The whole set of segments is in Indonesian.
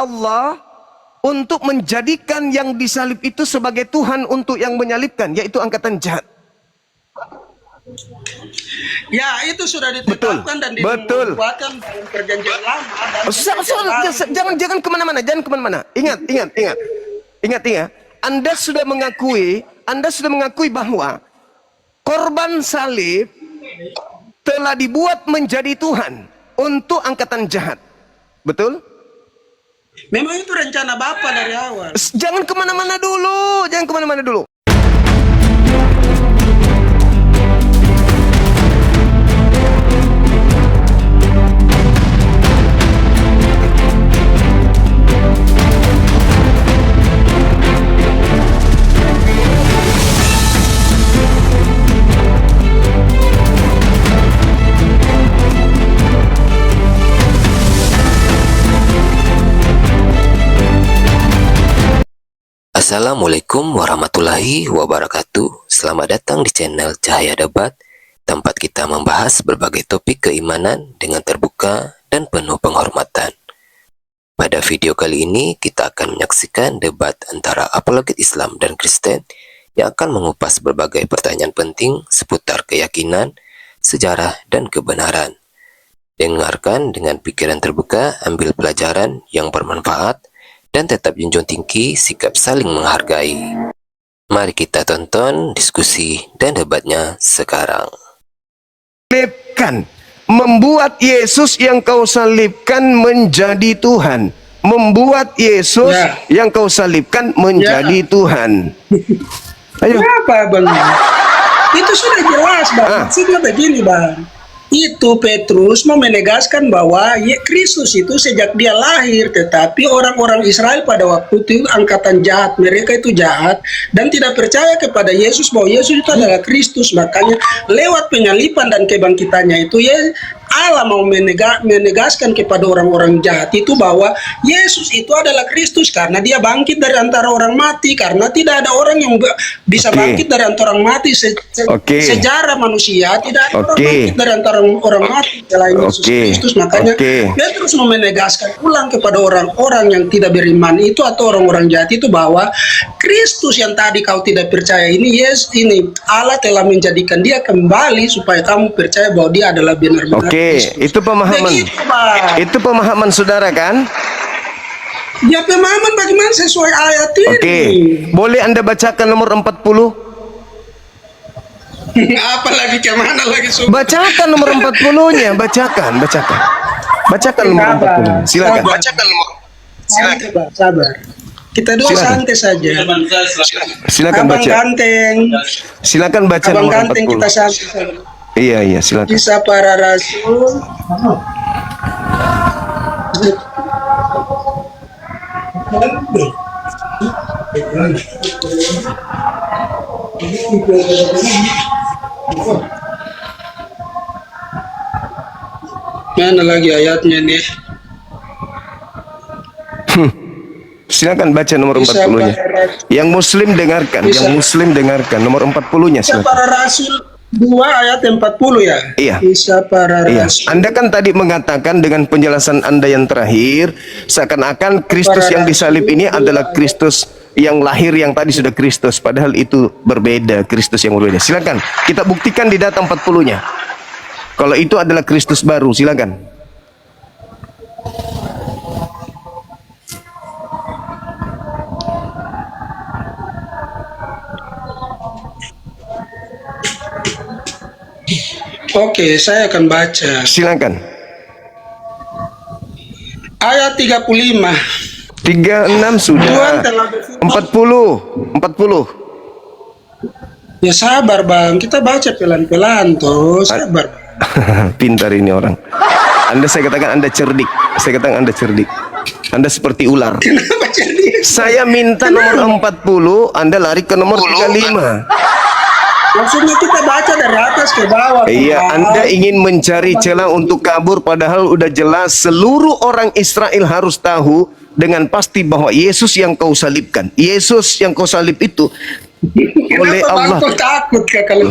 Allah untuk menjadikan yang disalib itu sebagai Tuhan untuk yang menyalibkan, yaitu angkatan jahat. Ya, itu sudah ditetapkan dan dibuatkan dalam perjanjian lama. Jangan kemana-mana, jangan kemana-mana. Ingat ya. Anda sudah mengakui bahwa korban salib telah dibuat menjadi Tuhan untuk angkatan jahat. Betul? Memang itu rencana Bapak dari awal. Jangan kemana-mana dulu. Assalamualaikum warahmatullahi wabarakatuh. Selamat datang di channel Cahaya Debat, tempat kita membahas berbagai topik keimanan dengan terbuka dan penuh penghormatan. Pada video kali ini kita akan menyaksikan debat antara apologet Islam dan Kristen yang akan mengupas berbagai pertanyaan penting seputar keyakinan, sejarah, dan kebenaran. Dengarkan dengan pikiran terbuka, ambil pelajaran yang bermanfaat, dan tetap junjung tinggi sikap saling menghargai. Mari kita tonton diskusi dan debatnya sekarang. Membuat Yesus yang kau salibkan menjadi Tuhan. Membuat Yesus yang kau salibkan menjadi Tuhan. Ayo. Kenapa, Bang? Itu sudah jelas, Bang. Maksudnya begini, Bang. Itu Petrus mau menegaskan bahwa Kristus itu sejak dia lahir, tetapi orang-orang Israel pada waktu itu angkatan jahat, mereka itu jahat dan tidak percaya kepada Yesus bahwa Yesus itu adalah Kristus. Makanya lewat penyalipan dan kebangkitannya itu Allah mau menegaskan kepada orang-orang jahat itu bahwa Yesus itu adalah Kristus karena dia bangkit dari antara orang mati, karena tidak ada orang yang bisa bangkit dari antara orang mati sejarah manusia, tidak ada orang bangkit dari antara orang mati selain Yesus Kristus. Makanya Petrus mau menegaskan ulang kepada orang-orang yang tidak beriman itu atau orang-orang jahat itu bahwa Kristus yang tadi kau tidak percaya ini, Allah telah menjadikan dia kembali supaya kamu percaya bahwa dia adalah benar-benar. Itu pemahaman. Itu pemahaman saudara kan? Ya, pemahaman bagaimana sesuai ayat ini. Boleh Anda bacakan nomor 40? Apalagi kemana lagi? Bacakan nomor 40-nya, bacakan nomor 40. Silakan. Sabar. Kita dulu santai saja. Silakan Abang baca. Ganteng. Silakan baca Abang nomor Ganteng 40. kita santai. Iya, silakan. Kisah para Rasul. Mana lagi ayatnya nih? Silakan baca nomor 40-nya. Yang Muslim dengarkan, nomor 40-nya Kisah silakan. para Rasul 2 ayat 40 ya? Iya. Kisah para Rasul. Anda kan tadi mengatakan dengan penjelasan Anda yang terakhir, seakan-akan Kristus yang disalib ini adalah Kristus yang lahir yang tadi sudah Kristus, padahal itu berbeda, Kristus yang berbeda. Silakan, kita buktikan di data 40-nya. Kalau itu adalah Kristus baru, silakan. Oke, saya akan baca. Silakan. Ayat 35. 36 sudah. 40. Ya sabar, Bang. Kita baca pelan-pelan tuh. Sabar. Pintar ini orang. Saya katakan Anda cerdik. Anda seperti ular. Kenapa cerdik? Saya minta nomor 40, Anda lari ke nomor 35. Maksudnya kita baca dari atas ke bawah. Iya, Anda ingin mencari celah untuk kabur, padahal udah jelas seluruh orang Israel harus tahu dengan pasti bahwa Yesus yang kau salibkan, Yesus yang kau salib itu oleh Allah. Takut kalau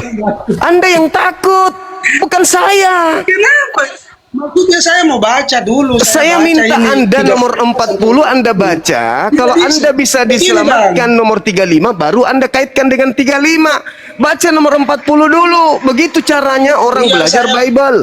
Anda yang takut, bukan saya. Kenapa? Maksudnya saya mau baca dulu. Saya baca minta ini, Anda 30. nomor 40 Anda baca. Kalau Anda bisa diselamatkan nomor 35, baru Anda kaitkan dengan 35. Baca nomor 40 dulu. Begitu caranya orang Iya, belajar saya- Bible.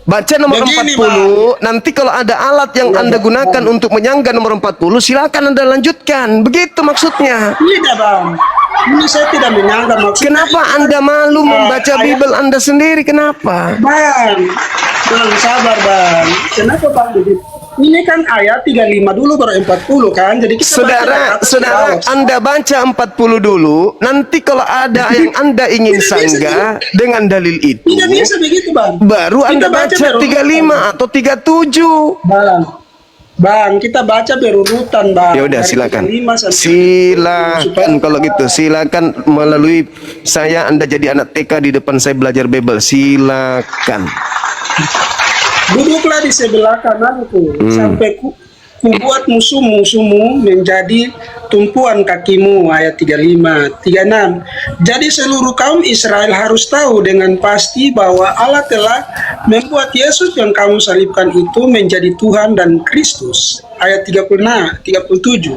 Baca nomor Begini, 40, nanti kalau ada alat yang Anda gunakan untuk menyangga nomor 40, silakan Anda lanjutkan. Begitu maksudnya. Tidak, Bang. Ini saya tidak menyangka maksudnya. Kenapa Anda malu membaca Bible Anda sendiri? Kenapa? Bang, sabar, Bang. Kenapa, Bang, begitu? Ini kan ayat 35 dulu baru 40 kan. Jadi kita baca Saudara, Anda baca 40 dulu. Nanti kalau ada yang Anda ingin Tidak bisa sanggah dengan dalil itu, tidak bisa begitu, Bang. baru Anda Kita baca berurutan. 35 atau 37. Bang, kita baca berurutan, Bang. Ya udah, Dari silakan. 35 sampai Silakan kalau gitu. Silakan melalui saya, Anda jadi anak TK di depan saya belajar Bible. Silakan. Duduklah di sebelah kananku sampai ku buat musuh-musuhmu menjadi tumpuan kakimu. Ayat 35, 36. Jadi seluruh kaum Israel harus tahu dengan pasti bahwa Allah telah membuat Yesus yang kamu salibkan itu menjadi Tuhan dan Kristus. Ayat 36, 37.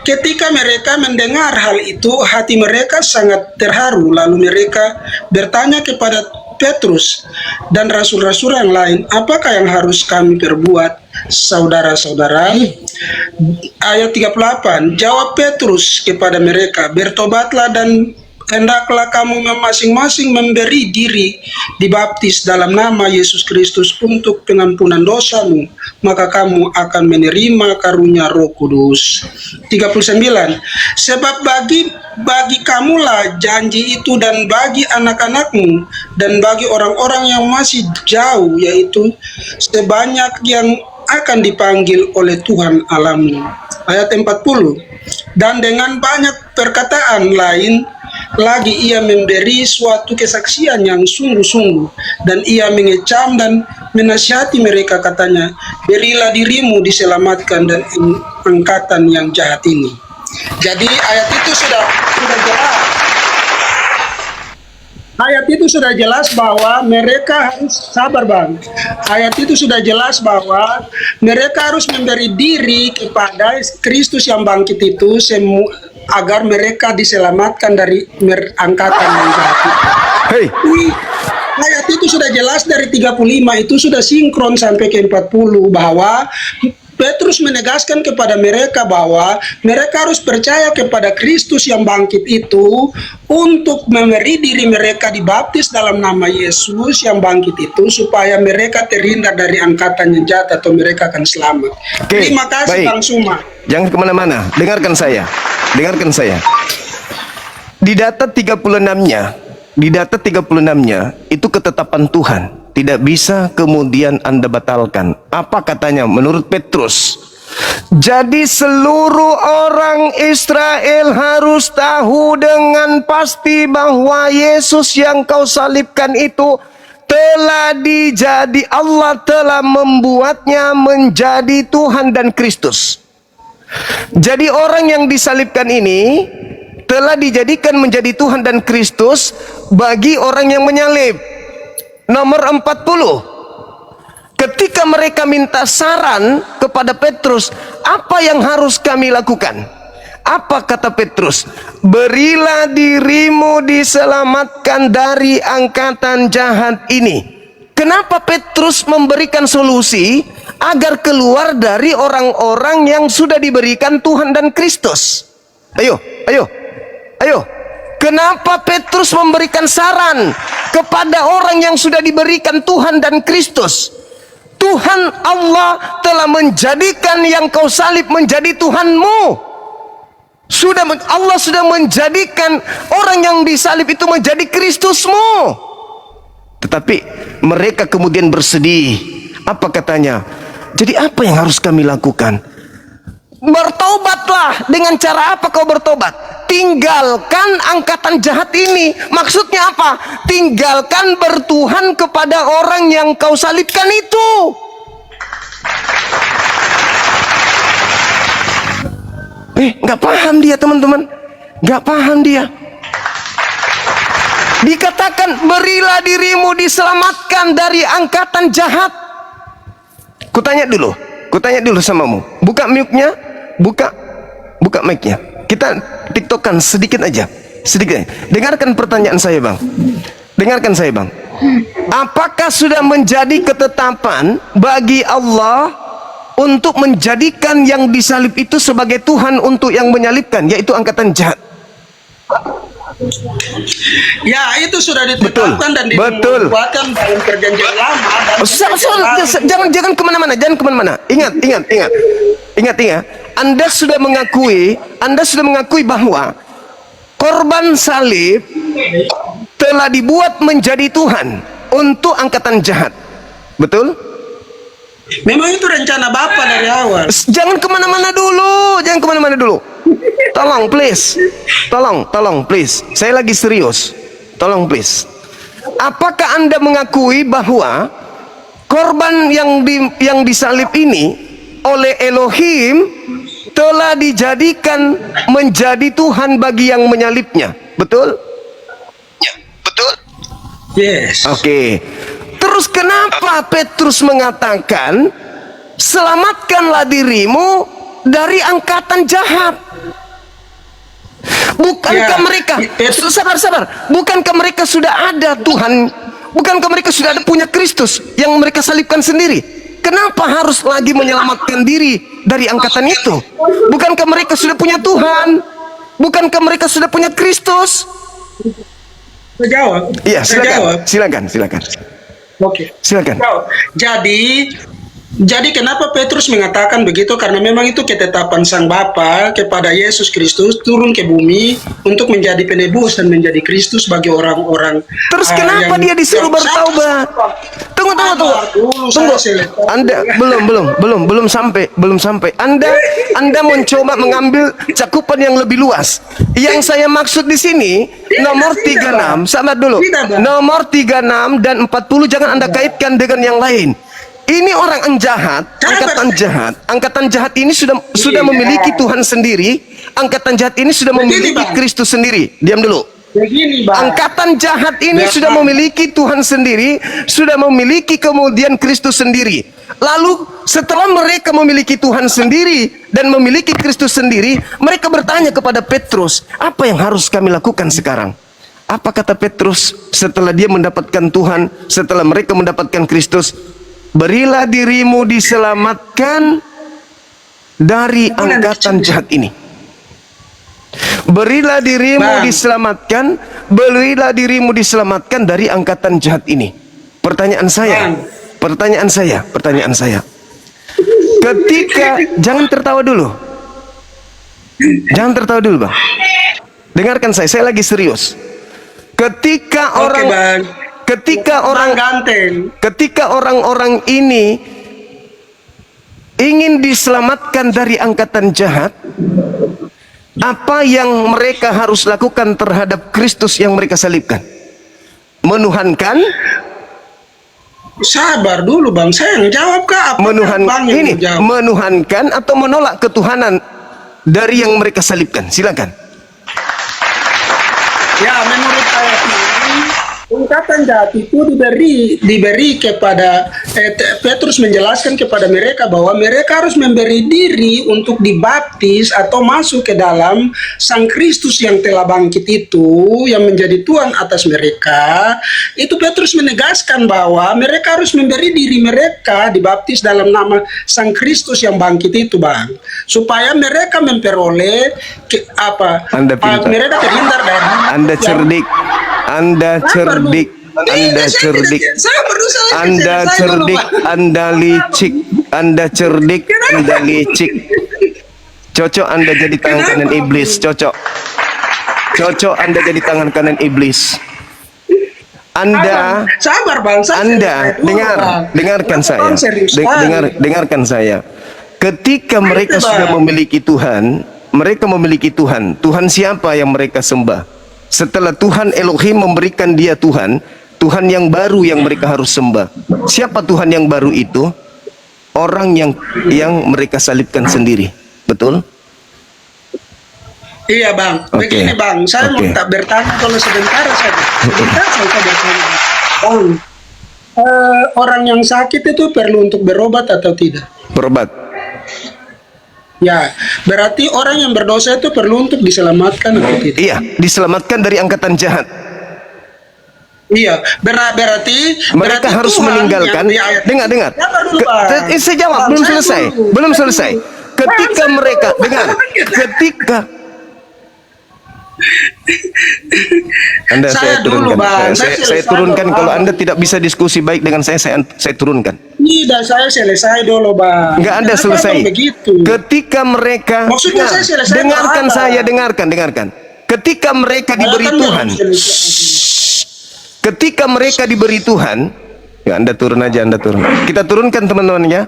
Ketika mereka mendengar hal itu, hati mereka sangat terharu. Lalu mereka bertanya kepada Petrus dan rasul-rasul yang lain, apakah yang harus kami perbuat, saudara-saudara? Ayat 38, jawab Petrus kepada mereka, bertobatlah dan hendaklah kamu masing-masing memberi diri dibaptis dalam nama Yesus Kristus untuk pengampunan dosamu, maka kamu akan menerima karunia Roh Kudus. 39, sebab bagi kamulah janji itu, dan bagi anak-anakmu, dan bagi orang-orang yang masih jauh, yaitu sebanyak yang akan dipanggil oleh Tuhan Allahmu. Ayat 40, dan dengan banyak perkataan lain lagi ia memberi suatu kesaksian yang sungguh-sungguh, dan ia mengecam dan menasihati mereka, katanya, berilah dirimu diselamatkan dan angkatan yang jahat ini. Jadi ayat itu sudah jelas. Ayat itu sudah jelas bahwa mereka harus sabar, Bang. Ayat itu sudah jelas bahwa mereka harus memberi diri kepada Kristus yang bangkit itu agar mereka diselamatkan dari angkatan yang jahat. Hei, Ayat itu sudah jelas dari 35 itu sudah sinkron sampai ke 40 bahwa Petrus menegaskan kepada mereka bahwa mereka harus percaya kepada Kristus yang bangkit itu untuk memberi diri mereka dibaptis dalam nama Yesus yang bangkit itu supaya mereka terhindar dari angkatan yang jahat atau mereka akan selamat. Oke, Terima kasih, baik. Bang Suma. Jangan kemana-mana. Dengarkan saya. Dengarkan saya. Di data 36-nya, itu ketetapan Tuhan. Tidak bisa kemudian Anda batalkan. Apa katanya menurut Petrus? Jadi seluruh orang Israel harus tahu dengan pasti bahwa Yesus yang kau salibkan itu telah Allah telah membuatnya menjadi Tuhan dan Kristus. Jadi orang yang disalibkan ini telah dijadikan menjadi Tuhan dan Kristus bagi orang yang menyalib. Nomor 40. Ketika mereka minta saran kepada Petrus, apa yang harus kami lakukan? Apa kata Petrus? Berilah dirimu diselamatkan dari angkatan jahat ini. Kenapa Petrus memberikan solusi agar keluar dari orang-orang yang sudah diberikan Tuhan dan Kristus? Ayo. Kenapa Petrus memberikan saran kepada orang yang sudah diberikan Tuhan dan Kristus? Tuhan Allah telah menjadikan yang kau salib menjadi Tuhanmu. Allah sudah menjadikan orang yang disalib itu menjadi Kristusmu. Tetapi mereka kemudian bersedih. Apa katanya? Jadi apa yang harus kami lakukan? Bertobatlah. Dengan cara apa kau bertobat? Tinggalkan angkatan jahat ini. Maksudnya apa? Tinggalkan bertuhan kepada orang yang kau salibkan itu. Nggak paham dia, teman-teman. Nggak paham dia. Dikatakan berilah dirimu diselamatkan dari angkatan jahat. Kutanya dulu samamu. Buka mic-nya, buka mic-nya. Kita tiktokan sedikit aja. Dengarkan pertanyaan saya, Bang. Dengarkan saya, Bang. Apakah sudah menjadi ketetapan bagi Allah untuk menjadikan yang disalib itu sebagai Tuhan untuk yang menyalibkan, yaitu angkatan jahat? Ya, itu sudah ditetapkan dan dibuatkan dalam perjanjian lama. Dan Jangan kemana-mana, Ingat. Anda sudah mengakui bahwa korban salib telah dibuat menjadi Tuhan untuk angkatan jahat. Betul? memang itu rencana Bapak dari awal. Jangan kemana-mana dulu. Tolong please. Saya lagi serius. Tolong please. Apakah Anda mengakui bahwa korban yang disalib ini oleh Elohim telah dijadikan menjadi Tuhan bagi yang menyalibnya? Betul? Ya, betul. Yes. Oke. Terus kenapa Petrus mengatakan, selamatkanlah dirimu dari angkatan jahat? Bukankah mereka, sabar, bukankah mereka sudah ada Tuhan? Bukankah mereka sudah ada punya Kristus yang mereka salibkan sendiri? Kenapa harus lagi menyelamatkan diri dari angkatan itu? Bukankah mereka sudah punya Tuhan? Bukankah mereka sudah punya Kristus? Jawab. Iya, silakan. Oke. Silakan. Jadi kenapa Petrus mengatakan begitu? Karena memang itu ketetapan Sang Bapa kepada Yesus Kristus turun ke bumi untuk menjadi penebus dan menjadi Kristus bagi orang-orang. Terus kenapa dia disuruh bertaubat? Tunggu. Anda belum sampai. Anda mencoba mengambil cakupan yang lebih luas. Yang saya maksud di sini nomor 36, sabar dulu. Nomor 36 dan 40 jangan Anda kaitkan dengan yang lain. Ini orang jahat, angkatan jahat ini sudah memiliki Tuhan sendiri. Angkatan jahat ini sudah memiliki Kristus sendiri. Diam dulu. Angkatan jahat ini sudah memiliki Tuhan sendiri, sudah memiliki kemudian Kristus sendiri. Lalu setelah mereka memiliki Tuhan sendiri dan memiliki Kristus sendiri, mereka bertanya kepada Petrus, apa yang harus kami lakukan sekarang? Apa kata Petrus setelah dia mendapatkan Tuhan, setelah mereka mendapatkan Kristus? Berilah dirimu diselamatkan dari angkatan jahat ini. Berilah dirimu diselamatkan dari angkatan jahat ini. Pertanyaan saya. Ketika, jangan tertawa dulu, Bang. Dengarkan saya lagi serius. Ketika orang-orang ini ingin diselamatkan dari angkatan jahat, apa yang mereka harus lakukan terhadap Kristus yang mereka salibkan? Menuhankan? Sabar dulu, Bang. Saya yang jawab kah? Menuhankan atau menolak ketuhanan dari yang mereka salibkan? Silakan. Ya, menurut ayat ini angkatan jahat itu diberi kepada Petrus menjelaskan kepada mereka bahwa mereka harus memberi diri untuk dibaptis atau masuk ke dalam Sang Kristus yang telah bangkit itu, yang menjadi Tuhan atas mereka. Itu Petrus menegaskan bahwa mereka harus memberi diri mereka dibaptis dalam nama Sang Kristus yang bangkit itu, Bang, supaya mereka memperoleh mereka terhindar dari Anda cerdik, Anda licik. Cocok Anda jadi tangan kanan iblis, cocok Anda jadi tangan kanan iblis. Sabar, Bang. Dengarkan saya. Ketika mereka sudah memiliki Tuhan, Tuhan siapa yang mereka sembah? Setelah Tuhan Elohim memberikan dia Tuhan yang baru yang mereka harus sembah. Siapa Tuhan yang baru itu? Orang yang mereka salibkan sendiri. Betul? Iya, Bang. Begini, Bang. Saya mau bertanya kalau sebentar saja. Bang, orang yang sakit itu perlu untuk berobat atau tidak? Berobat. Ya, berarti orang yang berdosa itu perlu untuk diselamatkan atau tidak? Iya, diselamatkan dari angkatan jahat. Iya, berarti Mereka harus Tuhan meninggalkan. yang di ayat- Dengar. Sabar dulu, Bang. Saya jawab, Bang, belum saya selesai. dulu. Belum selesai. Ketika Bang, mereka, saya dulu. dengar, ketika Anda Saya saya dulu, turunkan. Bang. Saya Saya turunkan selesai, kalau Bang. Anda tidak bisa diskusi baik dengan saya turunkan. Tidak, saya selesai dulu, Bang. Enggak Anda Kenapa selesai. Abang begitu? Ketika mereka Maksudnya saya selesai dengarkan apa? saya, dengarkan. Ketika mereka diberi Saya kan Tuhan, belum selesai. ketika mereka diberi Tuhan, ya Anda turun aja, Anda turun. Kita turunkan teman-temannya.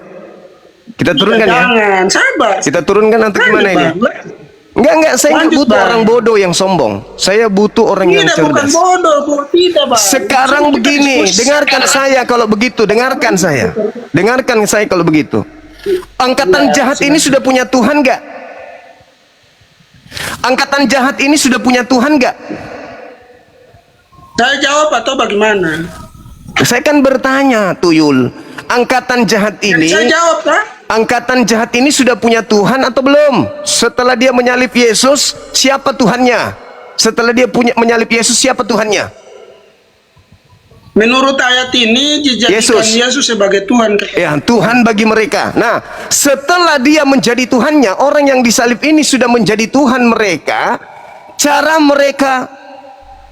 Kita turunkan ya. Jangan, sabar. Kita turunkan atau Lanjut, gimana ini? Bang. Enggak, saya nggak Lanjut, butuh Bang. orang bodoh yang sombong. Saya butuh orang yang Tidak, bukan cerdas. bodoh, tidak, Bang. Sekarang Kita begini, diskusi dengarkan sekarang. saya kalau begitu, dengarkan saya. Dengarkan saya kalau begitu. Angkatan jahat ini sudah punya Tuhan nggak? Angkatan jahat ini sudah punya Tuhan nggak? Saya jawab atau bagaimana? Saya kan bertanya, Tuyul. Angkatan jahat ini, Saya jawab, Kak. angkatan jahat ini sudah punya Tuhan atau belum? Setelah dia menyalib Yesus, siapa Tuhannya? Setelah dia menyalib Yesus, siapa Tuhannya? Menurut ayat ini dijadikan Yesus sebagai Tuhan. Ya, Tuhan bagi mereka. Nah, setelah dia menjadi Tuhannya, orang yang disalib ini sudah menjadi Tuhan mereka. Cara mereka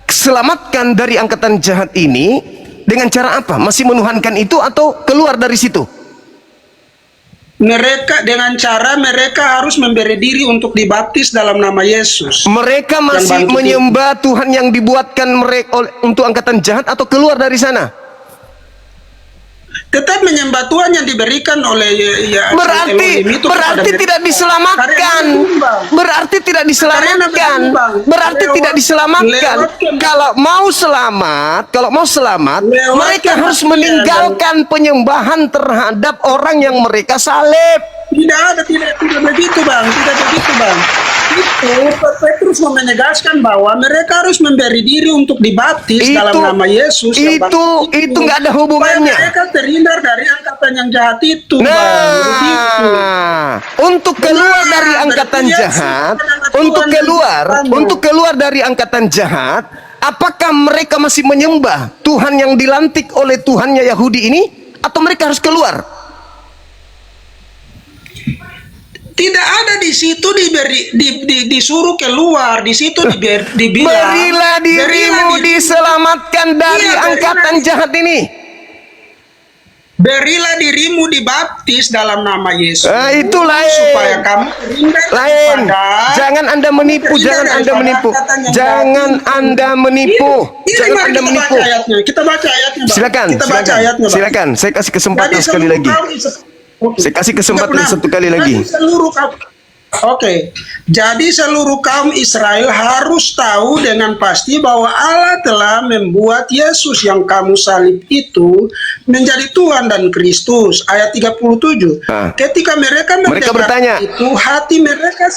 selamatkan dari angkatan jahat ini dengan cara apa? Masih menuhankan itu atau keluar dari situ? Mereka dengan cara mereka harus memberi diri untuk dibaptis dalam nama Yesus. Mereka masih bantu menyembah Tuhan yang dibuatkan mereka untuk angkatan jahat atau keluar dari sana? Tetap menyembah Tuhan yang diberikan oleh Berarti Elohim itu berarti kepada tidak mereka. diselamatkan. Karena Bang. Berarti tidak diselamatkan. Karena Bang. Berarti Lewat- tidak diselamatkan. lewatkan. Kalau mau selamat, Lewatkan mereka harus maksudnya, meninggalkan penyembahan terhadap orang yang mereka salib. Tidak begitu, Bang. Tidak begitu, Bang. Itu Petrus menegaskan bahwa mereka harus memberi diri untuk dibaptis dalam nama Yesus. yang baptis Itu nggak ada hubungannya. Supaya mereka terhindar dari angkatan yang jahat itu, Bang. Begitu. Nah, untuk keluar Benar, dari angkatan berarti jahat, Yesus adalah untuk Tuhan. keluar dari angkatan jahat, apakah mereka masih menyembah Tuhan yang dilantik oleh Tuhannya Yahudi ini, atau mereka harus keluar? Tidak ada di situ disuruh keluar, di situ dibilang Berilah dirimu diselamatkan dari Iya, angkatan jahat ini. Berilah dirimu dibaptis dalam nama Yesus. Itu lain. Supaya kamu terhindar Lain. daripada- Jangan Anda menipu, terhindar jangan Anda daripada menipu. angkatan yang Jangan jahat. Anda menipu. Ini Jangan mari Anda kita menipu. baca ayatnya. Kita baca ayatnya, Bang. Silakan, Kita baca silakan. ayatnya, Bang. Silakan. Saya kasih kesempatan Jadi sekali seluruh lagi. Saya kasih kesempatan 36. satu kali lagi. Jadi seluruh Oke, jadi seluruh kaum Israel harus tahu dengan pasti bahwa Allah telah membuat Yesus yang kamu salib itu menjadi Tuhan dan Kristus. Ayat 37. Ah. Ketika mereka mendengar bertanya. itu, hati mereka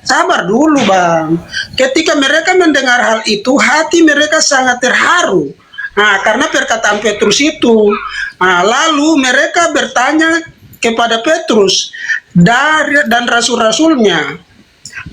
sabar dulu, Bang. Ketika mereka mendengar hal itu, hati mereka sangat terharu. Nah, karena perkataan Petrus itu. Nah, lalu mereka bertanya kepada Petrus dan rasul-rasulnya,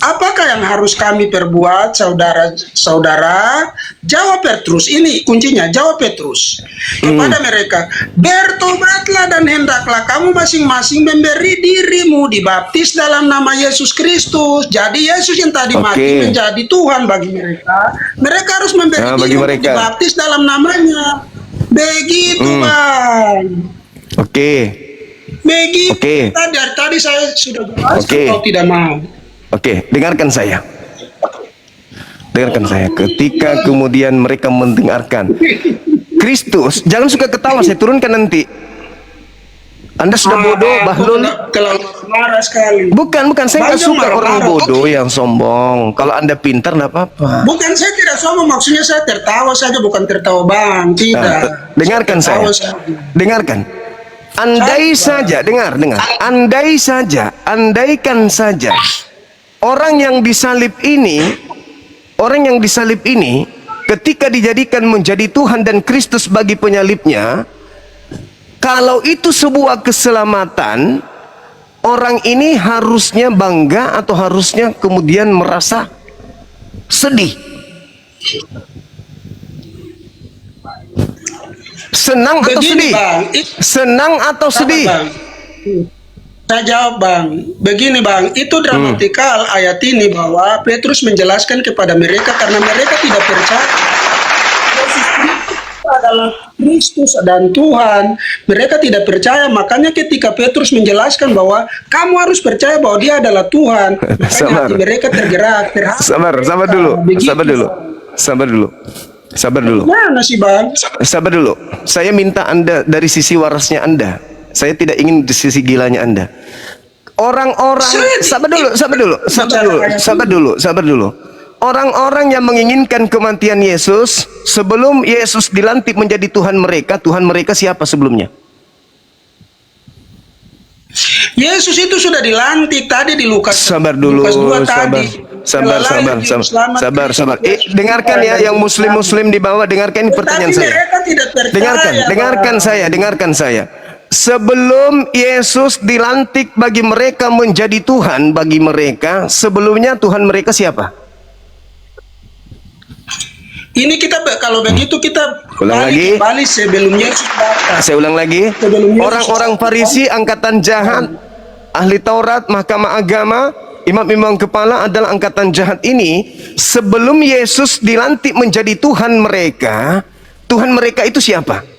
apakah yang harus kami perbuat, saudara-saudara? Jawab Petrus, ini kuncinya, jawab Petrus kepada mereka, bertobatlah dan hendaklah kamu masing-masing memberi dirimu dibaptis dalam nama Yesus Kristus. Jadi Yesus yang tadi mati menjadi Tuhan bagi mereka. Mereka harus memberi diri untuk dibaptis dalam namanya. Begitu, Bang. Begitu. Dari tadi saya sudah jelas kalau tidak mau. Dengarkan saya. Ketika kemudian mereka mendengarkan Kristus, jangan suka ketawa, saya turunkan nanti. Anda sudah bodoh, bahlul. Kalau marah sekali. Bukan, saya nggak suka orang bodoh yang sombong. Kalau Anda pintar, nggak apa-apa. Bukan, saya tidak sombong, maksudnya saya tertawa saja, bukan tertawa, Bang. Tidak. Dengarkan saya. Dengarkan. Andai saja, andaikan saja orang yang disalib ini ketika dijadikan menjadi Tuhan dan Kristus bagi penyalibnya, Kalau itu sebuah keselamatan, orang ini harusnya bangga atau harusnya kemudian merasa sedih? Senang atau Begini, sedih? Bang. Senang atau sedih? Bang. Saya jawab, Bang. Begini, Bang, itu dramatikal ayat ini bahwa Petrus menjelaskan kepada mereka karena mereka tidak percaya Yesus Kristus adalah Kristus dan Tuhan. Mereka tidak percaya, makanya ketika Petrus menjelaskan bahwa kamu harus percaya bahwa Dia adalah Tuhan, makanya Sabar. hati mereka tergerak, terharu. Sabar dulu, Begitu. sabar dulu. Mana sih, Bang? Sabar dulu. Saya minta Anda dari sisi warasnya Anda. Saya tidak ingin di sisi gilanya Anda. Orang-orang, sabar dulu. Orang-orang yang menginginkan kematian Yesus sebelum Yesus dilantik menjadi Tuhan mereka siapa sebelumnya? Yesus itu sudah dilantik tadi di Lukas. Sabar dulu, Lukas 2 tadi. Sabar. Dengarkan ya, yang muslim di bawah, dengarkan ini pertanyaan Tetapi saya. mereka tidak percaya, Dengarkan saya. Sebelum Yesus dilantik bagi mereka menjadi Tuhan bagi mereka, sebelumnya Tuhan mereka siapa? Ini kita kalau begitu kita Ulang lagi. kembali sebelum Yesus datang. Saya ulang lagi. Sebelum Yesus Orang-orang datang. Farisi, angkatan jahat, ahli Taurat, mahkamah agama, imam-imam kepala adalah angkatan jahat ini. Sebelum Yesus dilantik menjadi Tuhan mereka itu siapa?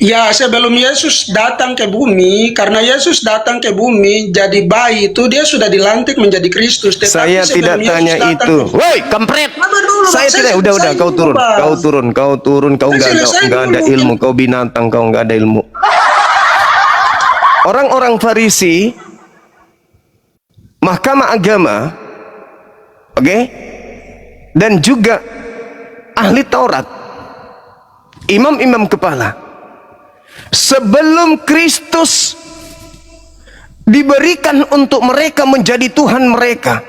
Ya, sebelum Yesus datang ke bumi, karena Yesus datang ke bumi jadi bayi itu dia sudah dilantik menjadi Kristus. Tetapi Saya tidak sebelum tanya Yesus datang itu. ke- Woi, kampret. Sabar dulu, Saya Bang. tidak. Udah. Saya Kau turun. Bang. Kau turun. Kau Saya selesai nggak ada dulu. ilmu. Kau binatang. Kau nggak ada ilmu. Orang-orang Farisi, mahkamah agama, oke, dan juga ahli Taurat, imam-imam kepala. Sebelum Kristus diberikan untuk mereka menjadi Tuhan mereka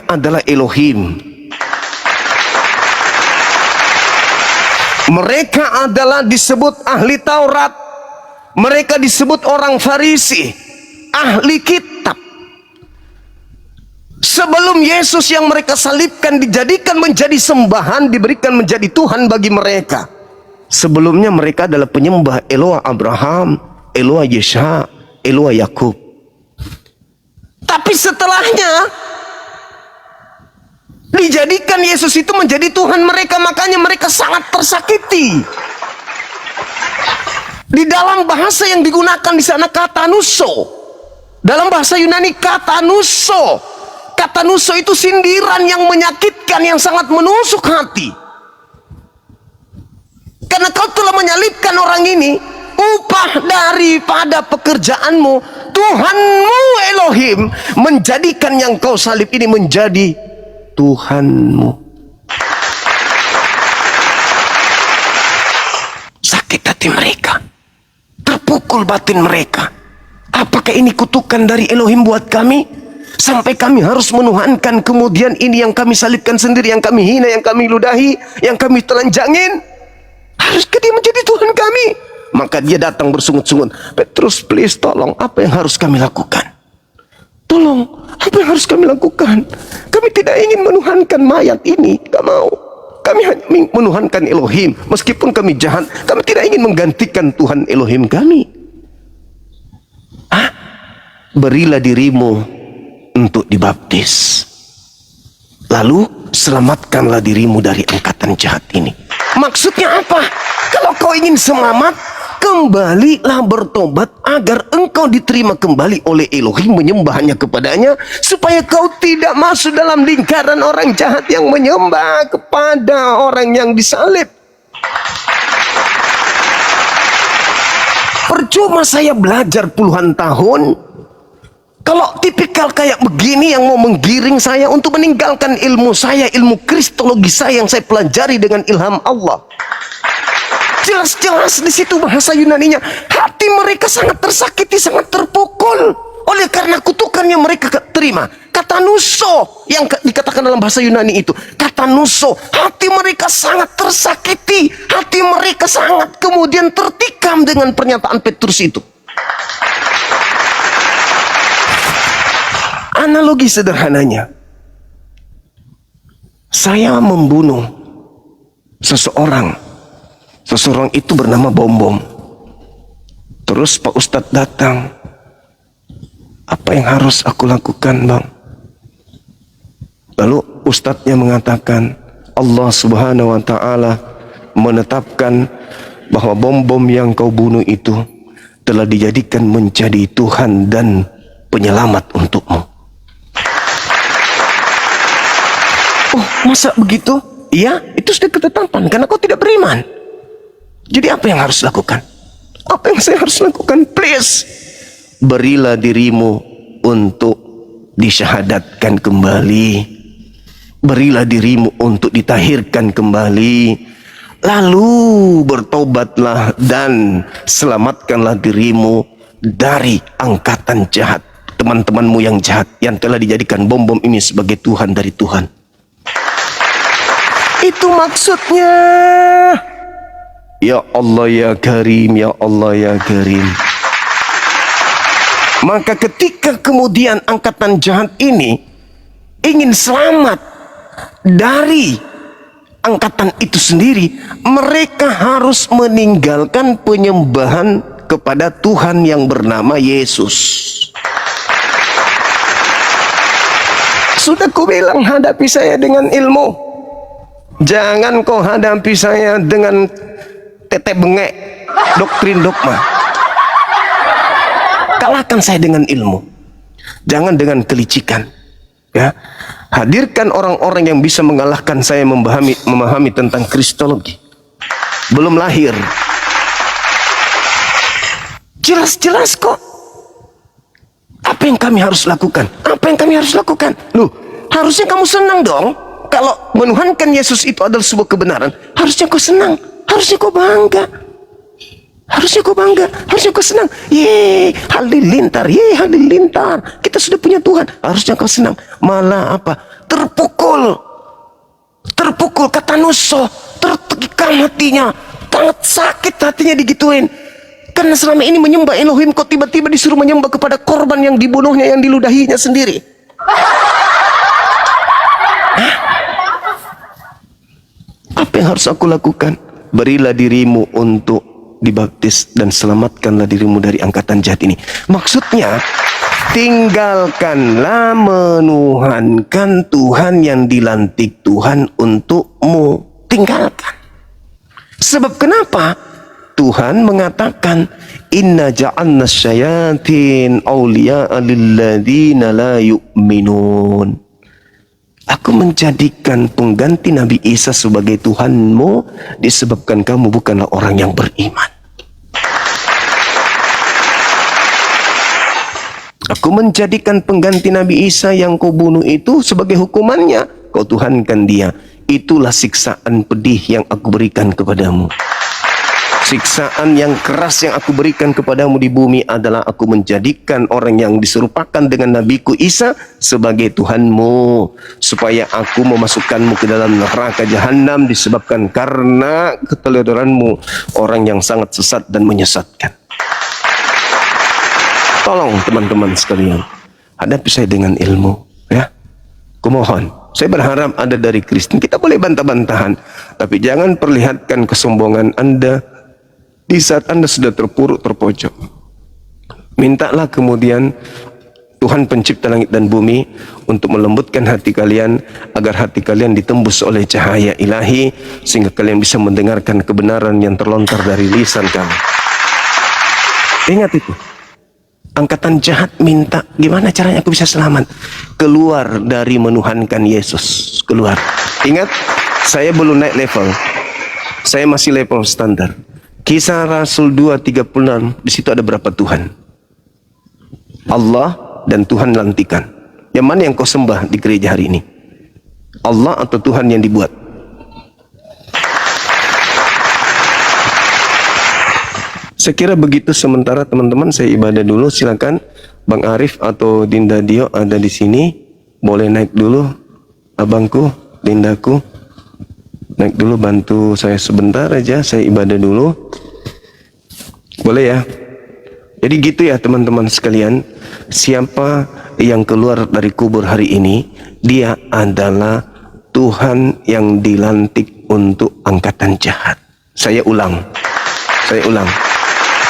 adalah Elohim. Mereka adalah disebut ahli Taurat, mereka disebut orang Farisi, ahli kitab. Sebelum Yesus yang mereka salibkan dijadikan menjadi sembahan, diberikan menjadi Tuhan bagi mereka. Sebelumnya mereka adalah penyembah Eloah Abraham, Eloah Yesha, Eloah Yakub. Tapi setelahnya dijadikan Yesus itu menjadi Tuhan mereka, makanya mereka sangat tersakiti. Di dalam bahasa yang digunakan di sana kata nuso. Dalam bahasa Yunani kata nuso. Kata nuso itu sindiran yang menyakitkan, yang sangat menusuk hati. Karena kau telah menyalibkan orang ini, upah daripada pekerjaanmu, Tuhanmu Elohim menjadikan yang kau salib ini menjadi Tuhanmu. Sakit hati mereka, terpukul batin mereka. Apakah ini kutukan dari Elohim buat kami? Sampai kami harus menuhankan kemudian ini yang kami salibkan sendiri, yang kami hina, yang kami ludahi, yang kami telanjangin. Haruskah dia menjadi Tuhan kami? Maka dia datang bersungut-sungut. Petrus, please tolong, apa yang harus kami lakukan? Tolong, apa yang harus kami lakukan? Kami tidak ingin menuhankan mayat ini, tidak mau. Kami hanya menuhankan Elohim. Meskipun kami jahat, kami tidak ingin menggantikan Tuhan Elohim kami. Berilah dirimu untuk dibaptis, lalu selamatkanlah dirimu dari angkatan jahat ini. Maksudnya apa? Kalau kau ingin selamat, kembalilah bertobat agar engkau diterima kembali oleh Elohim, menyembahnya kepadanya, supaya kau tidak masuk dalam lingkaran orang jahat yang menyembah kepada orang yang disalib. Percuma saya belajar puluhan tahun kalau tipikal kayak begini yang mau menggiring saya untuk meninggalkan ilmu saya, ilmu kristologi saya yang saya pelajari dengan ilham Allah. Jelas-jelas di situ bahasa Yunaninya, hati mereka sangat tersakiti, sangat terpukul oleh karena kutukan yang mereka terima. Kata nuso yang dikatakan dalam bahasa Yunani itu, kata nuso, hati mereka sangat tersakiti, hati mereka sangat kemudian tertikam dengan pernyataan Petrus itu. Analogi sederhananya, saya membunuh seseorang itu bernama Bom. Terus Pak Ustadz datang, apa yang harus aku lakukan, Bang? Lalu Ustadznya mengatakan, Allah Subhanahu wa Ta'ala menetapkan bahwa bom yang kau bunuh itu telah dijadikan menjadi Tuhan dan penyelamat untukmu. Oh, masa begitu? Iya, itu sudah ketetapan karena kau tidak beriman. Jadi apa yang harus lakukan? Apa yang saya harus lakukan? Please, berilah dirimu untuk disyahadatkan kembali. Berilah dirimu untuk ditahirkan kembali. Lalu bertobatlah dan selamatkanlah dirimu dari angkatan jahat, teman-temanmu yang jahat yang telah dijadikan bom ini sebagai Tuhan dari Tuhan. Itu maksudnya. Ya Allah ya Karim, ya Allah ya Karim. Maka ketika kemudian angkatan jahat ini ingin selamat dari angkatan itu sendiri, mereka harus meninggalkan penyembahan kepada Tuhan yang bernama Yesus. Sudah ku bilang, hadapi saya dengan ilmu. Jangan kau hadapi saya dengan tete bengek, doktrin dogma. Kalahkan saya dengan ilmu. Jangan dengan kelicikan. Ya, hadirkan orang-orang yang bisa mengalahkan saya memahami tentang Kristologi. Belum lahir. Jelas-jelas kok. Apa yang kami harus lakukan? Apa yang kami harus lakukan? Loh, harusnya kamu senang dong. Kalau menuhankan Yesus itu adalah sebuah kebenaran, harusnya kau senang, harusnya kau bangga, harusnya kau bangga, harusnya kau senang. Ye, halilintar, kita sudah punya Tuhan, harusnya kau senang. Malah apa? Terpukul, kata nuso, tertekan hatinya, sangat sakit hatinya digituin. Karena selama ini menyembah Elohim, kok tiba-tiba disuruh menyembah kepada korban yang dibunuhnya, yang diludahinya sendiri. Apa yang harus aku lakukan? Berilah dirimu untuk dibaptis dan selamatkanlah dirimu dari angkatan jahat ini. Maksudnya, tinggalkanlah menuhankan Tuhan yang dilantik Tuhan untukmu. Tinggalkan. Sebab kenapa? Tuhan mengatakan, Inna ja'alna syayatin awliya'a lilladzina la yu'minun. Aku menjadikan pengganti Nabi Isa sebagai Tuhanmu disebabkan kamu bukanlah orang yang beriman. Aku menjadikan pengganti Nabi Isa yang kau bunuh itu sebagai hukumannya. Kau tuhankan dia. Itulah siksaan pedih yang aku berikan kepadamu. Siksaan yang keras yang aku berikan kepadamu di bumi adalah aku menjadikan orang yang diserupakan dengan Nabiku Isa sebagai Tuhanmu, supaya aku memasukkanmu ke dalam neraka jahanam disebabkan karena keteledoranmu, orang yang sangat sesat dan menyesatkan. Tolong teman-teman sekalian, hadapi saya dengan ilmu, ya. Kumohon, saya berharap ada dari Kristen. Kita boleh bantah-bantahan, tapi jangan perlihatkan kesombongan Anda di saat Anda sudah terpuruk, terpojok. Mintalah kemudian Tuhan pencipta langit dan bumi untuk melembutkan hati kalian, agar hati kalian ditembus oleh cahaya ilahi, sehingga kalian bisa mendengarkan kebenaran yang terlontar dari lisan kami. Ingat itu. Angkatan jahat minta, gimana caranya aku bisa selamat? Keluar dari menuhankan Yesus. Keluar. Ingat, saya belum naik level. Saya masih level standar. Kisah Rasul 2:36, di situ ada berapa Tuhan? Allah dan Tuhan lantikan. Yang mana yang kau sembah di gereja hari ini? Allah atau Tuhan yang dibuat? Saya kira begitu sementara teman-teman, saya ibadah dulu. Silakan Bang Arif atau Dinda Dio ada di sini. boleh naik dulu, abangku, Lindaku, naik dulu bantu saya sebentar aja, saya ibadah dulu. Boleh ya? Jadi gitu ya teman-teman sekalian, siapa yang keluar dari kubur hari ini, dia adalah Tuhan yang dilantik untuk angkatan jahat. Saya ulang.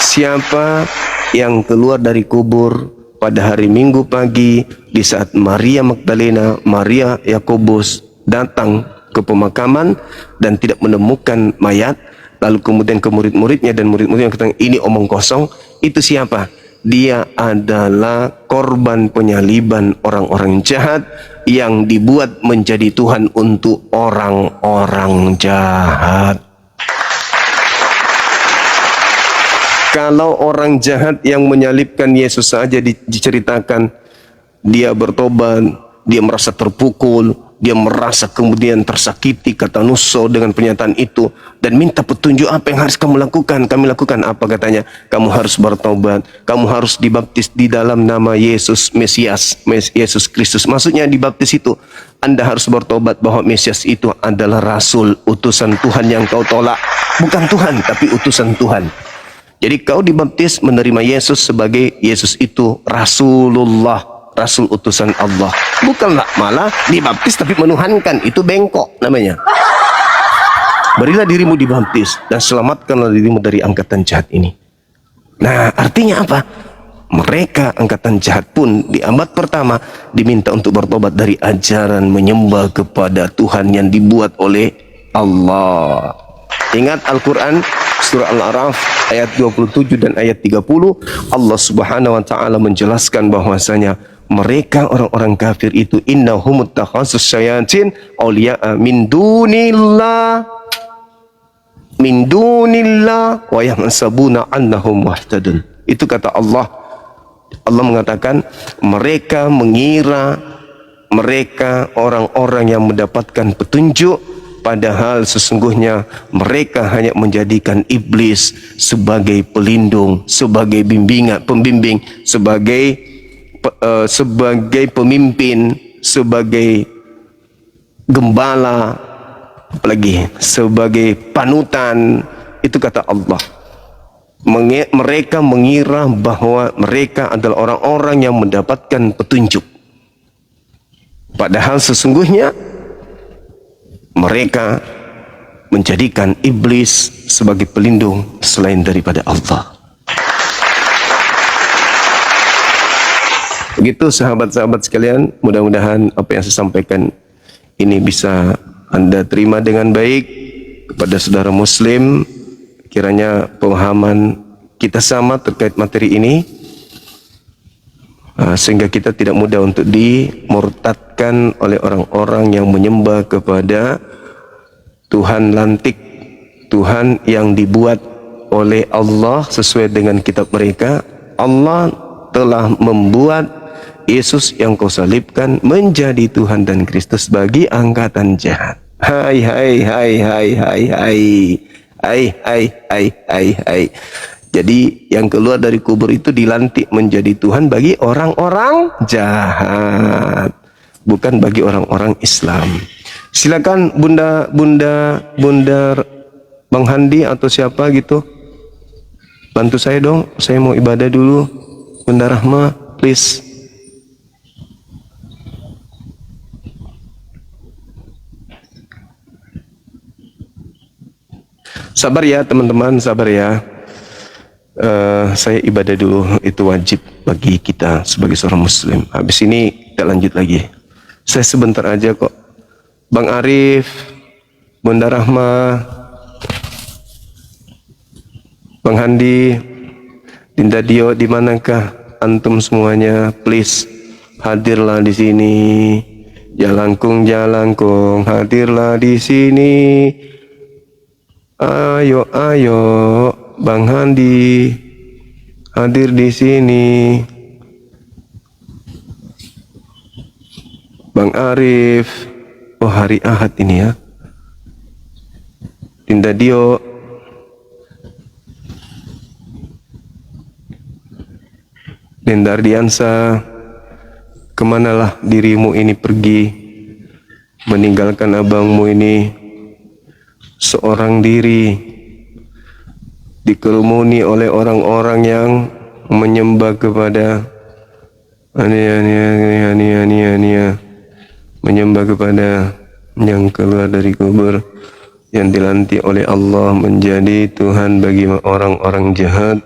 Siapa yang keluar dari kubur pada hari Minggu pagi di saat Maria Magdalena, Maria Yakobus datang ke pemakaman dan tidak menemukan mayat, lalu kemudian ke murid-muridnya dan murid-muridnya katakan ini omong kosong, itu siapa? Dia adalah korban penyaliban orang-orang jahat yang dibuat menjadi Tuhan untuk orang-orang jahat. Kalau orang jahat yang menyalibkan Yesus saja diceritakan, dia bertobat, dia merasa terpukul, dia merasa kemudian tersakiti, kata Nusso dengan pernyataan itu, dan minta petunjuk apa yang harus kamu lakukan. Kami lakukan apa katanya? Kamu harus bertobat, kamu harus dibaptis di dalam nama Yesus Mesias, Yesus Kristus. Maksudnya dibaptis itu, Anda harus bertobat bahwa Mesias itu adalah Rasul, utusan Tuhan yang kau tolak. Bukan Tuhan, tapi utusan Tuhan. Jadi kau dibaptis menerima Yesus sebagai Yesus itu Rasulullah, Rasul utusan Allah. Bukanlah malah dibaptis tapi menuhankan, itu bengkok namanya. Berilah dirimu dibaptis dan selamatkanlah dirimu dari angkatan jahat ini. Nah, artinya apa? Mereka angkatan jahat pun di abad pertama diminta untuk bertobat dari ajaran menyembah kepada Tuhan yang dibuat oleh Allah. Ingat Al-Quran surah Al-A'raf ayat 27 dan ayat 30, Allah Subhanahu wa taala menjelaskan bahwasanya mereka orang-orang kafir itu innahum takhasus syayatin awliya'a min dunillah wa yahsabuna annahum muhtadun. Itu kata Allah. Allah mengatakan mereka mengira mereka orang-orang yang mendapatkan petunjuk, padahal sesungguhnya mereka hanya menjadikan iblis sebagai pelindung, sebagai pembimbing, sebagai pemimpin, sebagai gembala, apalagi sebagai panutan. Itu kata Allah. Mereka mengira bahwa mereka adalah orang-orang yang mendapatkan petunjuk, padahal sesungguhnya mereka menjadikan iblis sebagai pelindung selain daripada Allah. Begitu sahabat-sahabat sekalian, mudah-mudahan apa yang saya sampaikan ini bisa Anda terima dengan baik. Kepada saudara muslim, kiranya pemahaman kita sama terkait materi ini, sehingga kita tidak mudah untuk dimurtadkan oleh orang-orang yang menyembah kepada Tuhan lantik, Tuhan yang dibuat oleh Allah sesuai dengan kitab mereka. Allah telah membuat Yesus yang kau salibkan menjadi Tuhan dan Kristus bagi angkatan jahat. Hai. Jadi yang keluar dari kubur itu dilantik menjadi Tuhan bagi orang-orang jahat, bukan bagi orang-orang Islam. Silakan Bunda Bang Handi atau siapa gitu, bantu saya dong, saya mau ibadah dulu. Bunda Rahma, please. Sabar ya teman-teman, sabar ya. Saya ibadah dulu, itu wajib bagi kita sebagai seorang muslim. Habis ini kita lanjut lagi. Saya sebentar aja kok. Bang Arif, Bunda Rahma, Bang Handi, Dinda Dio, di manakah antum semuanya? Please hadirlah di sini. Jalangkung, hadirlah di sini. Ayo, Bang Handi, hadir di sini. Bang Arif, oh hari Ahad ini ya. Dinda Dio, Dinda Ardiansa, kemanalah dirimu ini pergi, meninggalkan abangmu ini seorang diri, dikerumuni oleh orang-orang yang menyembah kepada menyembah kepada yang keluar dari kubur, yang dilantik oleh Allah menjadi Tuhan bagi orang-orang jahat.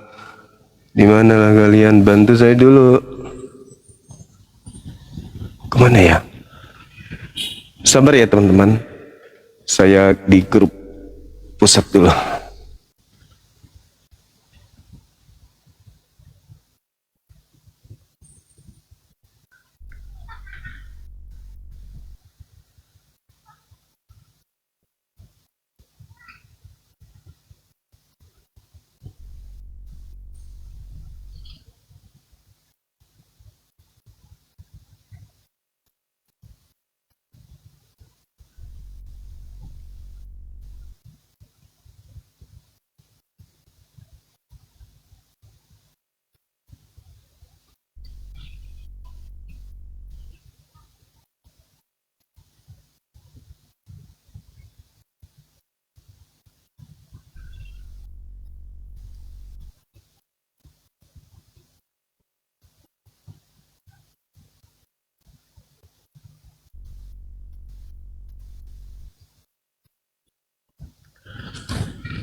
Di manalah kalian? Bantu saya dulu. Kemana ya? Sabar ya teman-teman. Saya di grup pusat dulu.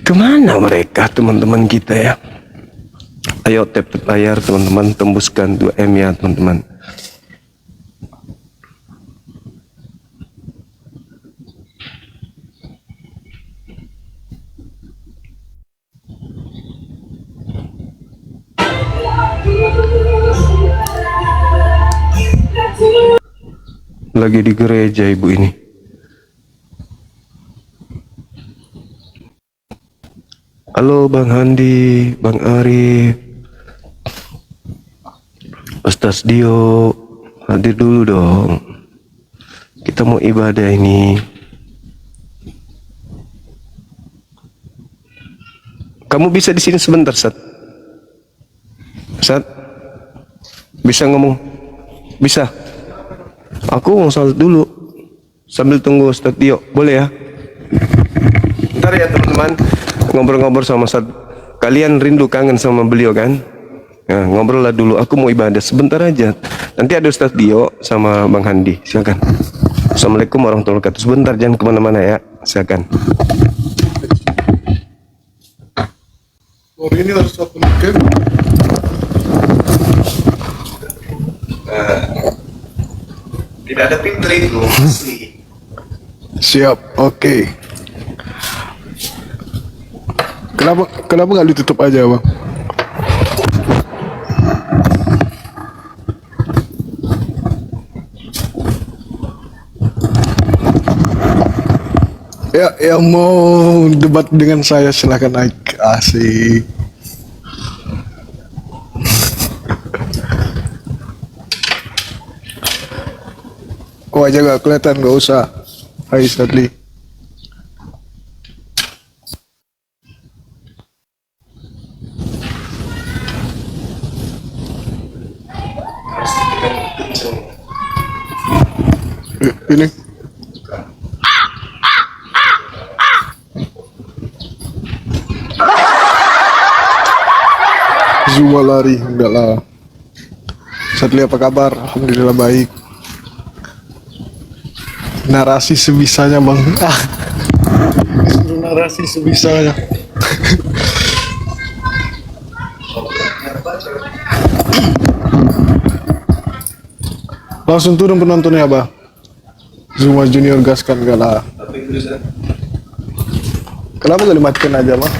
Kemana mereka teman-teman kita ya? Ayo tap layar teman-teman, tembuskan 2M ya teman-teman. Lagi di gereja ibu ini. Halo Bang Handi, Bang Arif, Ustaz Dio, hadir dulu dong. Kita mau ibadah ini. Kamu bisa di sini sebentar, Sat? Sat? Bisa ngomong? Bisa? Aku mau salat dulu sambil tunggu Ustaz Dio, boleh ya? Bentar ya teman-teman, ngobrol-ngobrol sama Ustaz. Kalian rindu kangen sama beliau kan? Nah, ngobrol lah dulu, aku mau ibadah sebentar aja. Nanti ada Ustaz Dio sama Bang Handi, silakan. Assalamualaikum warahmatullahi wabarakatuh. Sebentar, jangan kemana-mana ya, silakan. Hari ini harus open cam. Tidak ada pinter itu, asli. Siap, oke. Kenapa nggak ditutup aja, Bang? Ya, yang mau debat dengan saya silahkan naik. Asik. Wajah gak kelihatan, gak usah. Hai Stanley. Ini Zuma lari, enggak lah. Stanley apa kabar? Alhamdulillah baik. Narasi sebisanya bang. Disuruh narasi sebisanya. Langsung turun penontonnya bah. Zuma Junior gaskan gak lah. Kenapa gak dimatikan aja mah?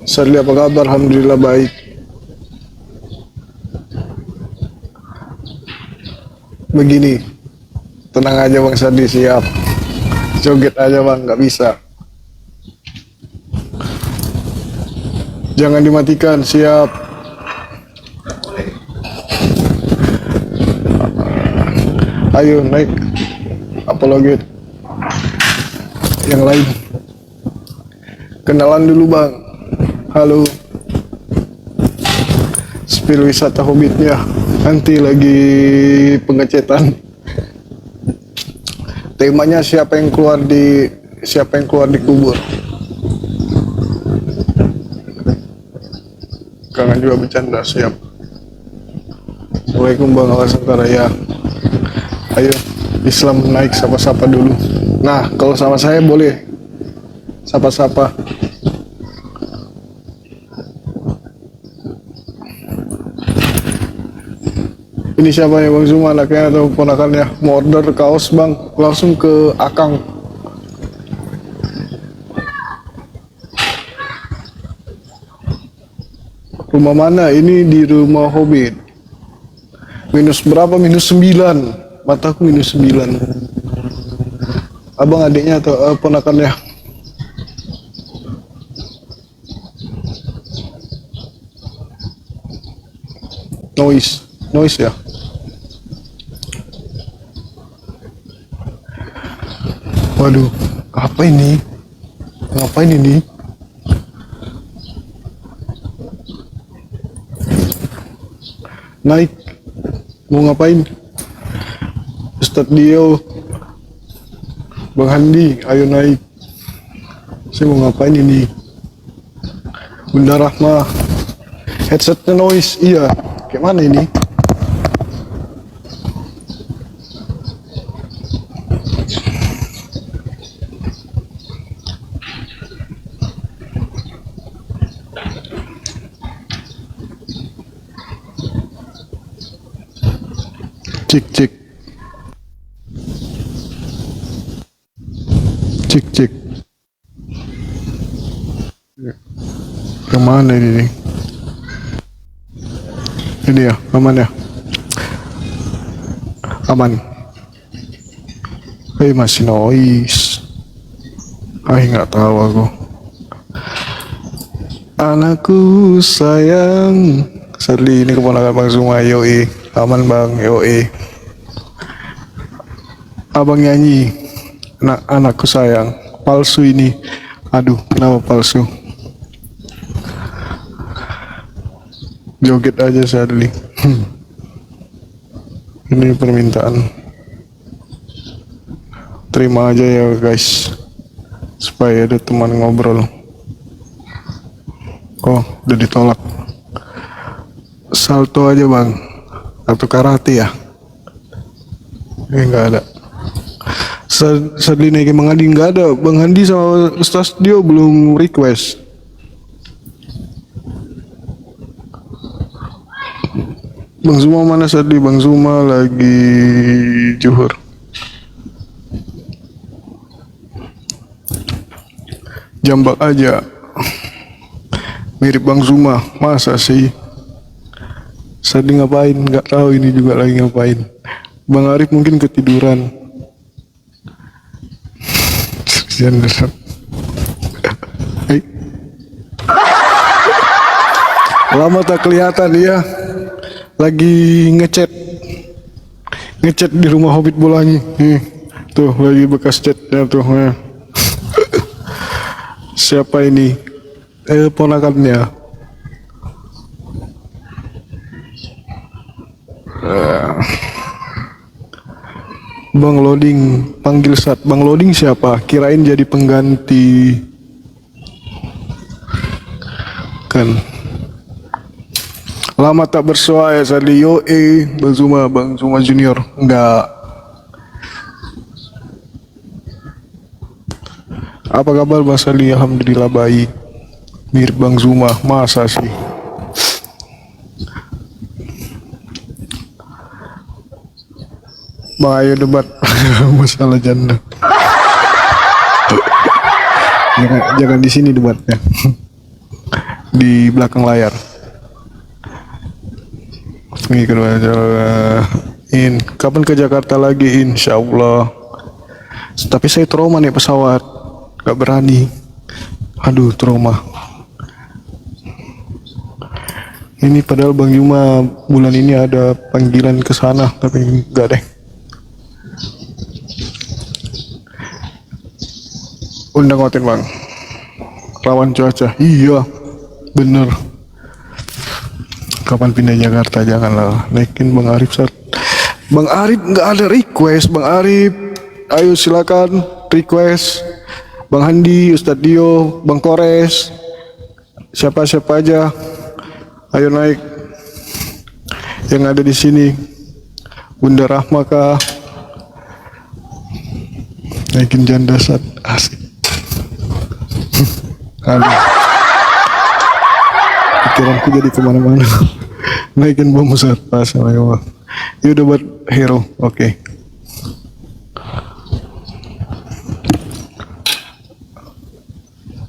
Sadli apa kabar? Alhamdulillah baik. Begini, tenang aja Bang Sadli, siap. Joget aja Bang, nggak bisa. Jangan dimatikan, siap. Ayo naik. Apologet. Yang lain. Kenalan dulu Bang. Halo. spill wisata Hobbitnya. Nanti lagi pengecetan. Temanya siapa yang keluar di kubur. Kangen juga bercanda, siap. Assalamualaikum Bang Alasantara ya. Ayo Islam naik sapa-sapa dulu. Nah, kalau sama saya boleh sapa-sapa. Ini siapa ya Bang Zuma, anaknya atau ponakannya? Mau order kaos Bang, langsung ke Akang. Rumah mana? Ini di rumah Hobbit. Minus berapa? Minus 9. Mataku minus 9. Abang adiknya atau ponakannya? Noise ya. Waduh, apa ini? Ngapain ini? Naik, mau ngapain? Ustadz Dio, Bang Handi, ayo naik. Saya mau ngapain ini? Bunda Rahma, headsetnya noise, iya. Kayak mana ini? Cek. Kemana ini? Ini ya, aman ya? Aman. Masih noise. Nggak tahu aku. Anakku sayang. Sadli ini keponakan Bang Zuma, yoi. Aman Bang, yoi. Abang nyanyi, anakku sayang. Palsu ini. Aduh, kenapa palsu? Joget aja Sadli. Ini permintaan. Terima aja ya guys, supaya ada teman ngobrol. Oh, udah ditolak. Salto aja Bang, atau karate ya? Nggak ada. Sadli naikin Bang Handi, nggak ada. Bang Handi sama Ustaz Dio belum request. Bang Zuma mana Sadli? Bang Zuma lagi juhur. Jambak aja. Mirip Bang Zuma, masa sih? Sadli ngapain? Nggak tahu ini juga lagi ngapain. Bang Arif mungkin ketiduran. Lama tak kelihatan ya. Lagi ngechat di rumah Hobbit bolanya. Tuh lagi bekas chatnya tuh. Siapa ini? Ponakannya. Bang Loading panggil Sat. Bang Loading siapa? Kirain jadi pengganti kan. Lama tak bersua ya Sadli. Bang Zuma Junior. Enggak. Apa kabar Bang Sadli? Alhamdulillah baik. Mirip Bang Zuma, masa sih? Bang ayo debat masalah janda. jangan di sini debatnya. Di belakang layar. Ini kedua kapan ke Jakarta lagi? Insya Allah. Tapi saya trauma nih pesawat, gak berani. Aduh, trauma. Ini padahal Bang Yuma bulan ini ada panggilan ke sana, tapi enggak deh. Undang hotel Bang. Lawan cuaca. Iya, bener. Kapan pindah Jakarta? Janganlah naikin Bang Arif saat Bang Arif nggak ada request. Bang Arif, ayo silakan request. Bang Handi, Ustadz Dio, Bang Kores, siapa aja, ayo naik. Yang ada di sini, Bunda Rahma kah? Naikin janda saat asik. Aduh. Pikiranku jadi kemana-mana. Naikin bom besar pas sama ya. Ya udah buat hero, oke.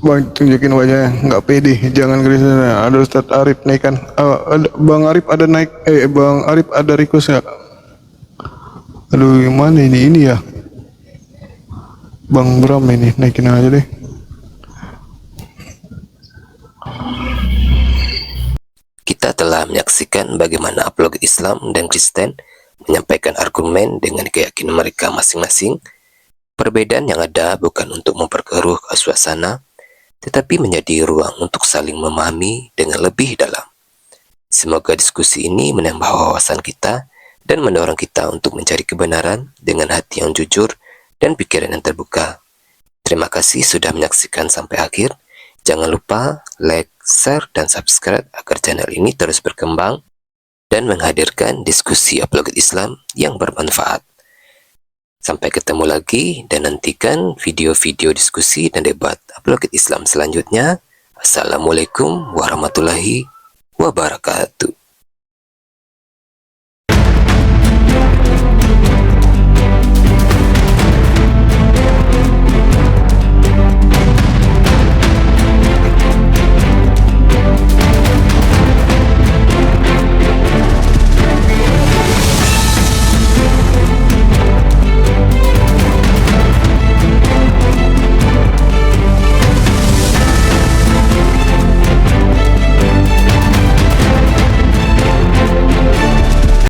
Bang tunjukin wajahnya, nggak pede, jangan Kristen. Ada Ustadz Arif naikkan. Bang Arif ada naik, Bang Arif ada request nggak? Aduh, yang mana ini ya? Bang Bram ini naikin aja deh. Kita telah menyaksikan bagaimana apologet Islam dan Kristen menyampaikan argumen dengan keyakinan mereka masing-masing. Perbedaan yang ada bukan untuk memperkeruh suasana, tetapi menjadi ruang untuk saling memahami dengan lebih dalam. Semoga diskusi ini menambah wawasan kita dan mendorong kita untuk mencari kebenaran dengan hati yang jujur dan pikiran yang terbuka. Terima kasih sudah menyaksikan sampai akhir. Jangan lupa like, share, dan subscribe agar channel ini terus berkembang dan menghadirkan diskusi apologet Islam yang bermanfaat. Sampai ketemu lagi dan nantikan video-video diskusi dan debat apologet Islam selanjutnya. Assalamualaikum warahmatullahi wabarakatuh.